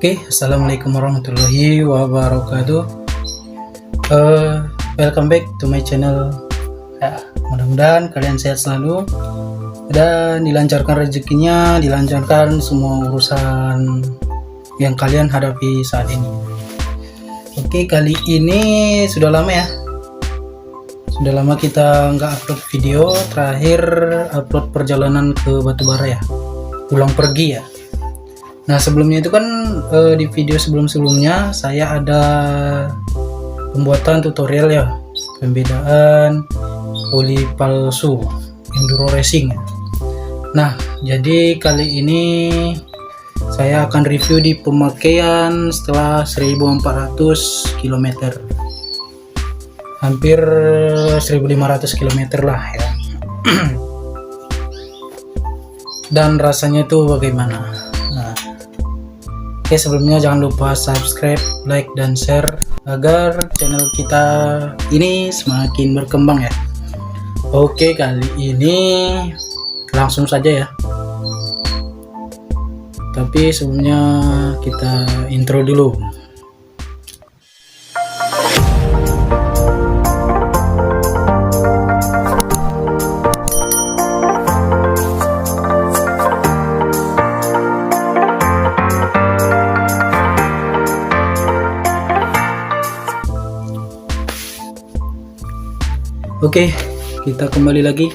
Oke, assalamualaikum warahmatullahi wabarakatuh. Welcome back to my channel. Ya, mudah-mudahan kalian sehat selalu dan dilancarkan rezekinya, dilancarkan semua urusan yang kalian hadapi saat ini. Oke, kali ini sudah lama ya. Sudah lama kita nggak upload video. Terakhir upload perjalanan ke Batubara ya, pulang pergi ya. Nah, sebelumnya itu kan di video sebelumnya saya ada pembuatan tutorial ya, pembedaan oli palsu enduro racing. Nah, jadi kali ini saya akan review di pemakaian setelah 1400 km, hampir 1500 km lah ya. Dan rasanya itu bagaimana? Oke, sebelumnya jangan lupa subscribe, like, dan share agar channel kita ini semakin berkembang ya. Oke, kali ini langsung saja ya. Tapi sebelumnya kita intro dulu. Oke, kita kembali lagi.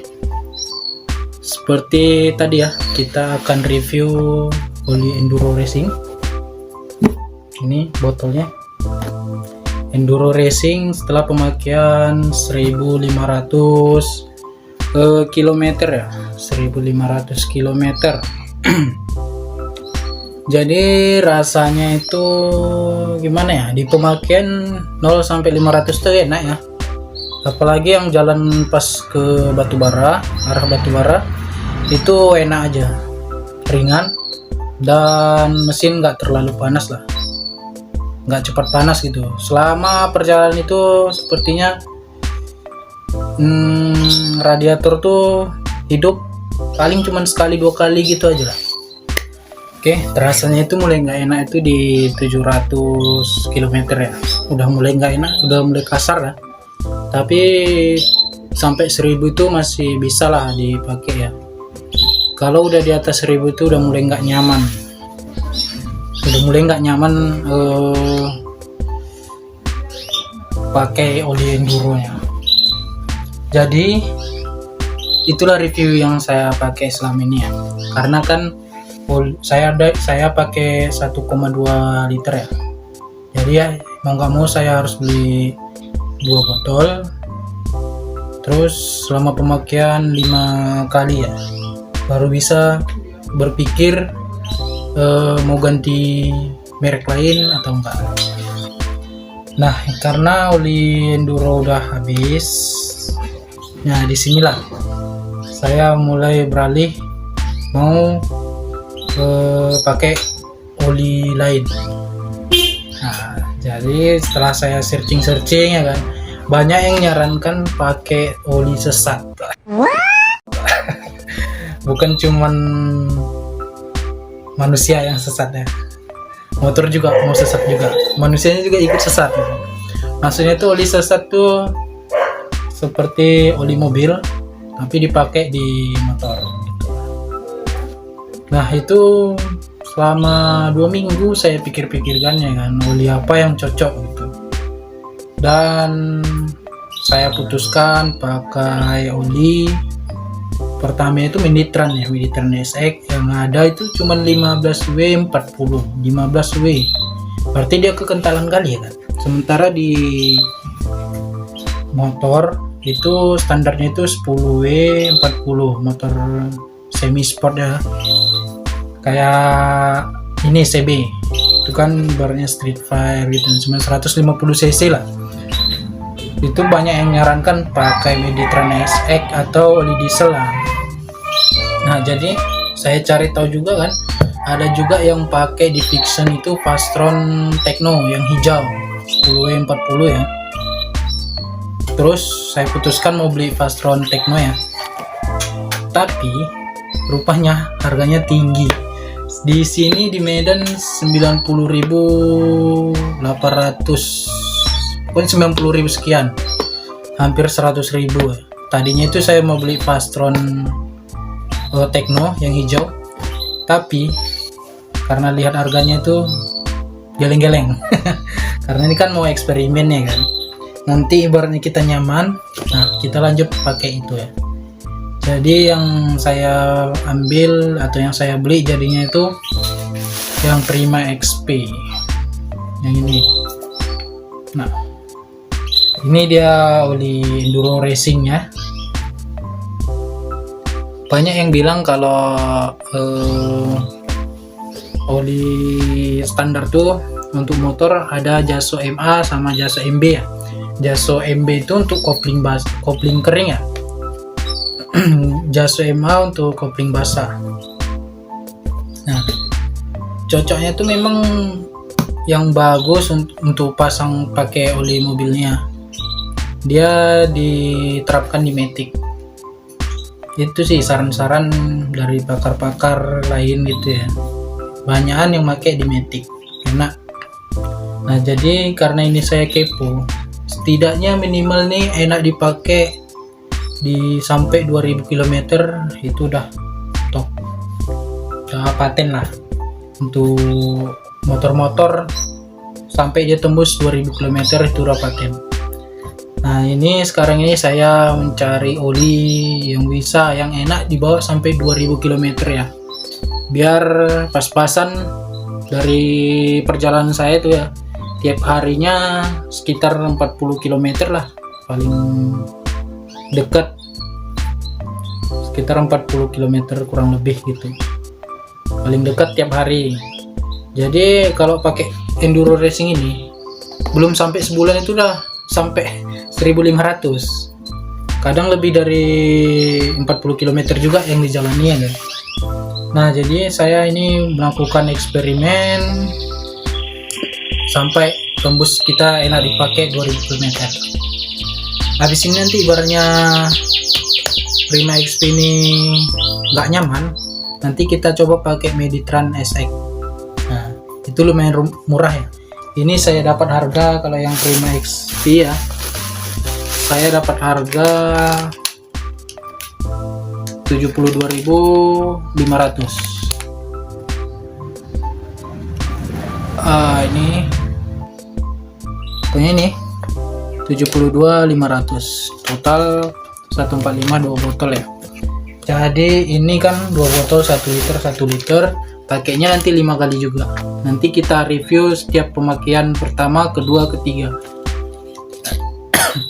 Seperti tadi ya, kita akan review oli enduro racing. Ini botolnya. Enduro racing setelah pemakaian 1500 km ya, 1500 km. Jadi rasanya itu gimana ya? Di pemakaian 0 sampai 500 tuh enak ya. Apalagi yang jalan pas ke Batubara, arah Batubara itu enak aja, ringan, dan mesin nggak terlalu panas lah, nggak cepat panas gitu. Selama perjalanan itu sepertinya radiator tuh hidup paling cuman sekali dua kali gitu aja lah. Oke, terasanya itu mulai nggak enak itu di 700 km ya, udah mulai nggak enak, udah mulai kasar lah. Tapi sampai 1000 itu masih bisa lah dipakai ya. Kalau udah di atas 1000 itu udah mulai nggak nyaman, pakai oli enduro nya. Jadi itulah review yang saya pakai selama ini ya. Karena kan saya pakai 1,2 liter ya. Jadi ya mau nggak mau saya harus beli 2 botol, terus selama pemakaian 5 kali ya, baru bisa berpikir mau ganti merek lain atau enggak. Nah, karena oli enduro udah habis, nah disinilah saya mulai beralih mau pakai oli lain. Nah, jadi setelah saya searching ya kan, banyak yang nyarankan pakai oli sesat. Bukan cuman manusia yang sesat ya, motor juga mau sesat juga, manusianya juga ikut sesat. Maksudnya tuh oli sesat tuh seperti oli mobil tapi dipakai di motor gitu. Nah, itu selama 2 minggu saya pikir-pikirkan ya kan, oli apa yang cocok gitu, dan saya putuskan pakai oli pertama itu Meditran ya, Meditran SX. Yang ada itu cuma 15W 40, 15W, berarti dia kekentalan kali ya kan. Sementara di motor itu standarnya itu 10W 40, motor semi sport ya, kayak ini CB itu kan barunya Street Fighter gitu, cuma 150 cc lah. Itu banyak yang nyarankan pakai Meditran SX atau oli diesel lah. Nah, jadi saya cari tahu juga kan, ada juga yang pakai di Vixen itu Fastron Techno yang hijau 10W 40 ya. Terus saya putuskan mau beli Fastron Techno ya, tapi rupanya harganya tinggi, Di sini di Medan 90.800, pokoknya 90.000 sekian, hampir 100.000. Tadinya itu saya mau beli Fastron Tekno yang hijau, tapi karena lihat harganya itu geleng-geleng. Karena ini kan mau eksperimen ya kan, nanti ibaratnya kita nyaman, nah kita lanjut pakai itu ya. Jadi yang saya ambil atau yang saya beli jadinya itu yang Prima XP yang ini. Nah, ini dia oli enduro racing ya. Banyak yang bilang kalau oli standar tuh untuk motor ada Jaso MA sama Jaso MB ya. Jaso MB itu untuk kopling kering ya. Jaso MA untuk kopling basah. Nah, cocoknya tuh memang yang bagus untuk pasang pakai oli mobilnya. Dia diterapkan di Matic. Itu sih saran-saran dari pakar-pakar lain gitu ya. Banyakan yang pakai di Matic, enak. Nah, jadi karena ini saya kepo, setidaknya minimal nih enak dipakai di sampai 2000 km itu udah top, udah paten lah untuk motor-motor. Sampai dia tembus 2000 km itu udah paten. Nah, ini sekarang ini saya mencari oli yang bisa, yang enak dibawa sampai 2000 km ya, biar pas-pasan dari perjalanan saya itu ya, tiap harinya sekitar 40 km lah paling dekat, sekitar 40 km kurang lebih gitu, paling dekat tiap hari. Jadi kalau pakai enduro racing ini belum sampai sebulan itu udah sampai 1500, kadang lebih dari 40 km juga yang dijalani ya kan. Nah, jadi saya ini melakukan eksperimen sampai tembus kita enak dipakai 2000 km. Habis ini nanti ibaratnya Prima XP ini nggak nyaman, nanti kita coba pakai Meditran SX. Nah, itu lumayan murah ya. Ini saya dapat harga, kalau yang Prima XP ya, saya dapat harga 72.500. Ini pokoknya ini 72.500, total 145 2 botol ya. Jadi ini kan 2 botol 1 liter, pakainya nanti 5 kali juga. Nanti kita review setiap pemakaian pertama, kedua, ketiga,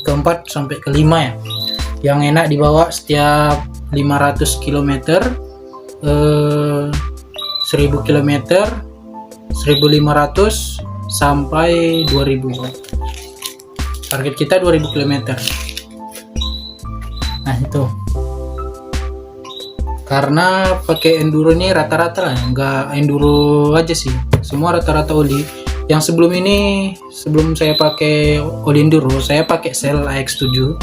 keempat sampai kelima ya. Yang enak dibawa setiap 500 km, 1000 km, 1500 sampai 2000. Target kita 2000 km. Nah, itu karena pakai enduro ini rata-rata lah, nggak enduro aja sih, semua rata-rata oli. Yang sebelum ini, sebelum saya pakai oli enduro, saya pakai Cell AX7,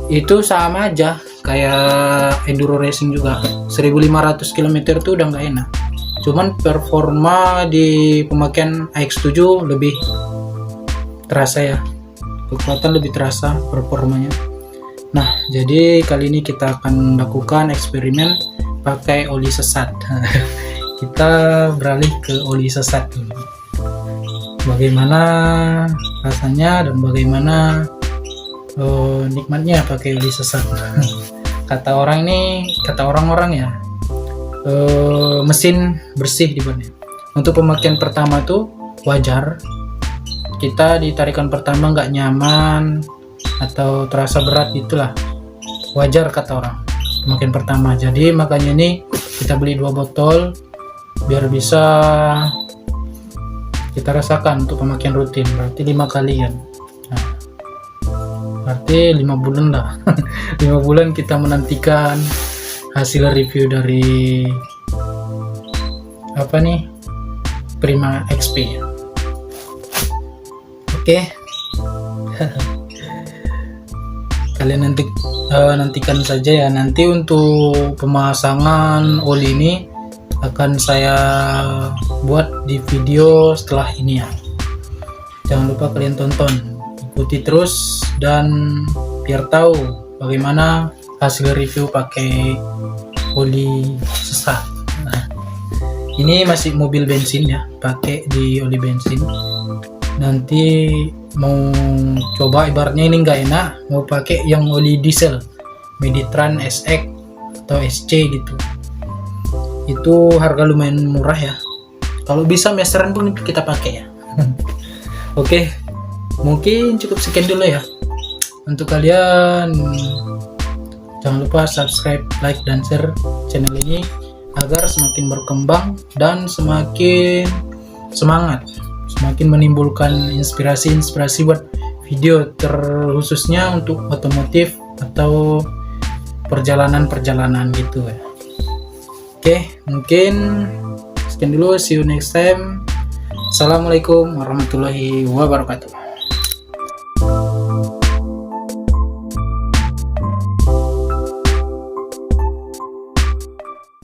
itu sama aja kayak enduro racing juga. 1500 km itu udah nggak enak, cuman performa di pemakaian AX7 lebih terasa ya, kekuatan lebih terasa performanya. Nah, jadi kali ini kita akan lakukan eksperimen pakai oli sesat. Kita beralih ke oli sesat dulu. Bagaimana rasanya dan bagaimana nikmatnya pakai oli sesat. Kata orang-orang ya, mesin bersih di ban. Untuk pemakaian pertama tuh wajar, kita di tarikan pertama nggak nyaman atau terasa berat, itulah wajar kata orang pemakaian pertama. Jadi makanya ini kita beli 2 botol biar bisa kita rasakan untuk pemakaian rutin, berarti 5 kalian. Nah, berarti 5 bulan lah. 5 bulan kita menantikan hasil review dari apa nih, Prima XP. Oke. Kalian nantikan saja ya. Nanti untuk pemasangan oli ini akan saya buat di video setelah ini ya. Jangan lupa kalian tonton, ikuti terus, dan biar tahu bagaimana hasil review pakai oli sesat. Nah, ini masih mobil bensin ya, pakai di oli bensin. Nanti mau coba, ibaratnya ini nggak enak, mau pakai yang oli diesel Meditran SX atau SC gitu. Itu harga lumayan murah ya, kalau bisa meseran pun kita pakai ya. Oke, mungkin cukup sekian dulu ya. Untuk kalian, jangan lupa subscribe, like, dan share channel ini agar semakin berkembang dan semakin semangat, semakin menimbulkan inspirasi buat video terkhususnya untuk otomotif atau perjalanan gitu ya. Oke, mungkin sekian dulu, see you next time. Assalamualaikum warahmatullahi wabarakatuh.